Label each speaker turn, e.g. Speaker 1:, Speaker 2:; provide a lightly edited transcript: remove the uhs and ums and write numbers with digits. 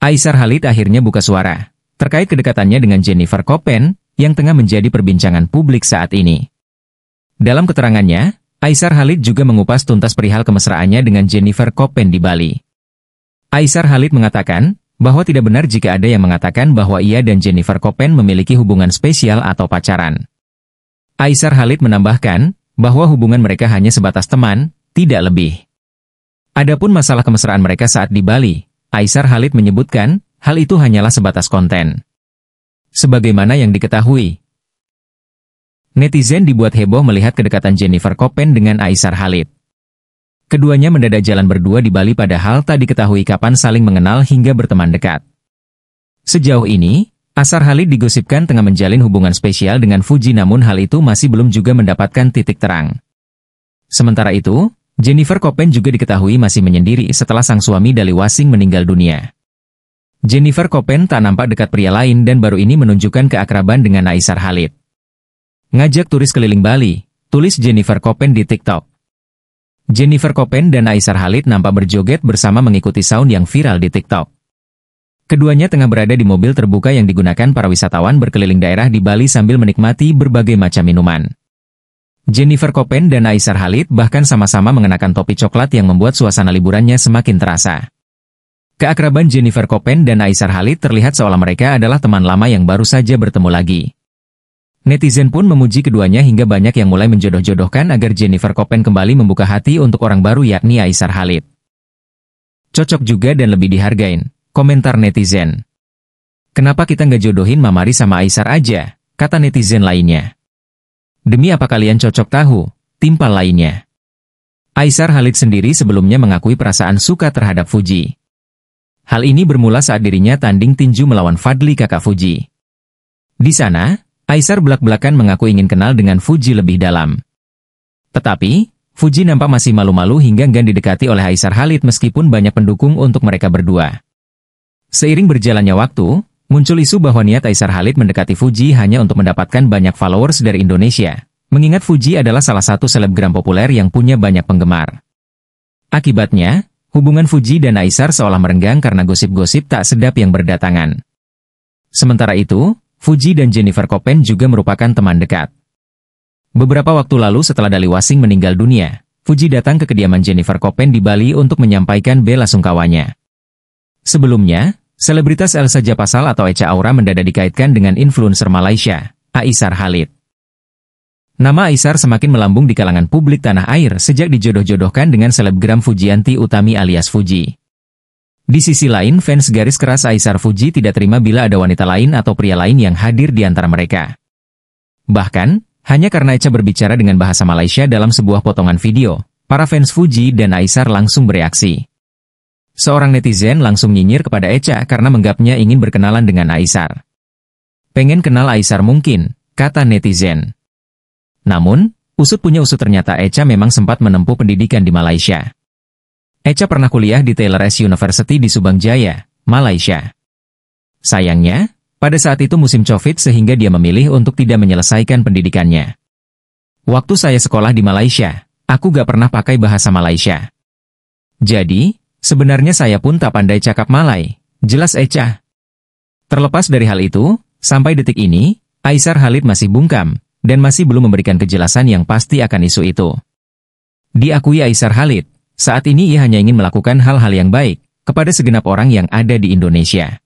Speaker 1: Aisyar Khalid akhirnya buka suara terkait kedekatannya dengan Jennifer Koppen yang tengah menjadi perbincangan publik saat ini. Dalam keterangannya, Aisyar Khalid juga mengupas tuntas perihal kemesraannya dengan Jennifer Koppen di Bali. Aisyar Khalid mengatakan bahwa tidak benar jika ada yang mengatakan bahwa ia dan Jennifer Koppen memiliki hubungan spesial atau pacaran. Aisyar Khalid menambahkan bahwa hubungan mereka hanya sebatas teman, tidak lebih. Adapun masalah kemesraan mereka saat di Bali, Aisyar Khalid menyebutkan, hal itu hanyalah sebatas konten. Sebagaimana yang diketahui, netizen dibuat heboh melihat kedekatan Jennifer Koppen dengan Aisyar Khalid. Keduanya mendadak jalan berdua di Bali padahal tak diketahui kapan saling mengenal hingga berteman dekat. Sejauh ini, Aisyar Khalid digosipkan tengah menjalin hubungan spesial dengan Fuji namun hal itu masih belum juga mendapatkan titik terang. Sementara itu, Jennifer Koppen juga diketahui masih menyendiri setelah sang suami Dali Wasing meninggal dunia. Jennifer Koppen tak nampak dekat pria lain dan baru ini menunjukkan keakraban dengan Aisyar Khalid. Ngajak turis keliling Bali, tulis Jennifer Koppen di TikTok. Jennifer Koppen dan Aisyar Khalid nampak berjoget bersama mengikuti sound yang viral di TikTok. Keduanya tengah berada di mobil terbuka yang digunakan para wisatawan berkeliling daerah di Bali sambil menikmati berbagai macam minuman. Jennifer Koppen dan Aisyar Khalid bahkan sama-sama mengenakan topi coklat yang membuat suasana liburannya semakin terasa. Keakraban Jennifer Koppen dan Aisyar Khalid terlihat seolah mereka adalah teman lama yang baru saja bertemu lagi. Netizen pun memuji keduanya hingga banyak yang mulai menjodoh-jodohkan agar Jennifer Koppen kembali membuka hati untuk orang baru yakni Aisyar Khalid. Cocok juga dan lebih dihargain, komentar netizen. Kenapa kita nggak jodohin Mamari sama Aisyar aja, kata netizen lainnya. Demi apa kalian cocok tahu, timpal lainnya. Aisyar Khalid sendiri sebelumnya mengakui perasaan suka terhadap Fuji. Hal ini bermula saat dirinya tanding tinju melawan Fadly kakak Fuji. Di sana, Aisyar belak-belakan mengaku ingin kenal dengan Fuji lebih dalam. Tetapi, Fuji nampak masih malu-malu hingga enggan didekati oleh Aisyar Khalid meskipun banyak pendukung untuk mereka berdua. Seiring berjalannya waktu, muncul isu bahwa niat Aisyar Khalid mendekati Fuji hanya untuk mendapatkan banyak followers dari Indonesia, mengingat Fuji adalah salah satu selebgram populer yang punya banyak penggemar. Akibatnya, hubungan Fuji dan Aisyar seolah merenggang karena gosip-gosip tak sedap yang berdatangan. Sementara itu, Fuji dan Jennifer Koppen juga merupakan teman dekat. Beberapa waktu lalu setelah Dali Wasing meninggal dunia, Fuji datang ke kediaman Jennifer Koppen di Bali untuk menyampaikan bela sungkawanya. Sebelumnya, selebritas Elsa Japasal atau Echa Aura mendadak dikaitkan dengan influencer Malaysia, Aisyar Khalid. Nama Aisyar semakin melambung di kalangan publik tanah air sejak dijodoh-jodohkan dengan selebgram Fujianti Utami alias Fuji. Di sisi lain, fans garis keras Aisyar Fuji tidak terima bila ada wanita lain atau pria lain yang hadir di antara mereka. Bahkan, hanya karena Echa berbicara dengan bahasa Malaysia dalam sebuah potongan video, para fans Fuji dan Aisyar langsung bereaksi. Seorang netizen langsung nyinyir kepada Echa karena menganggapnya ingin berkenalan dengan Aisyar. Pengen kenal Aisyar mungkin, kata netizen. Namun, usut punya usut ternyata Echa memang sempat menempuh pendidikan di Malaysia. Echa pernah kuliah di Taylor S University di Subang Jaya, Malaysia. Sayangnya, pada saat itu musim Covid sehingga dia memilih untuk tidak menyelesaikan pendidikannya. Waktu saya sekolah di Malaysia, aku gak pernah pakai bahasa Malaysia. Jadi, sebenarnya saya pun tak pandai cakap Malay, jelas Echa. Terlepas dari hal itu, sampai detik ini, Aisyar Khalid masih bungkam, dan masih belum memberikan kejelasan yang pasti akan isu itu. Diakui Aisyar Khalid, saat ini ia hanya ingin melakukan hal-hal yang baik kepada segenap orang yang ada di Indonesia.